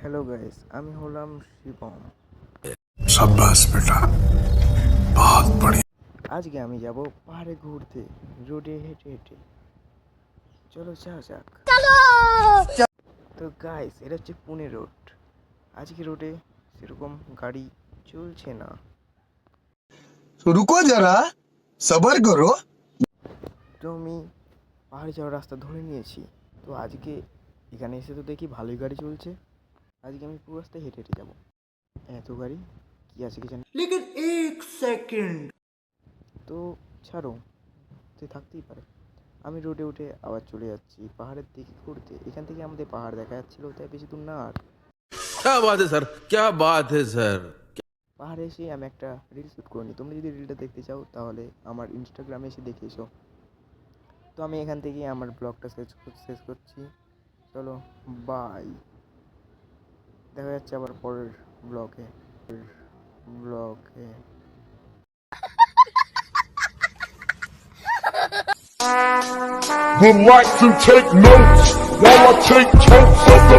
Hello guys, আমি হলাম শিবম। शाबाश बेटा, बहुत बढ़िया। আজকে আমি যাব পাহাড়ে ঘুরতে, রোডে হেঁটে হেঁটে। চলো যাওয়া যাক। তো গাইস, এটা হচ্ছে পুনে রোড। আজকে রোডে সেরকম গাড়ি চলছে না। रुको जरा, सबर करो। তো আমি পাহাড়ে যাওয়ার রাস্তা ধরে নিয়েছি। তো আজকে এখানে এসে তো দেখি ভালোই গাড়ি চলছে। আজকে আমি পুরো রাস্তায় হেঁটে হেঁটে যাবো। এত গাড়ি কি আছে কি জানি, लेकिन एक सेकंड। তো ছাড়ো, সে থাকতেই পারে। আমি রোডে উঠে আবার চলে যাচ্ছি পাহাড়ের দিকে ঘুরতে। এখান থেকে আমাদের পাহাড় দেখা যাচ্ছিল, তাই বেশি দূর না আর। क्या बात है सर, क्या बात है सर। পাহাড়ে এসে আমি একটা রিল শ্যুট করে নিই। তোমরা যদি রিলটা দেখতে চাও তাহলে আমার ইনস্টাগ্রামে এসে দেখে এসো। তো আমি এখান থেকে আমার ব্লগটা শেষ করছি। চলো বাই, দেখা যাচ্ছে আবার পরের ব্লগে। Would like to take notes while I take totes of the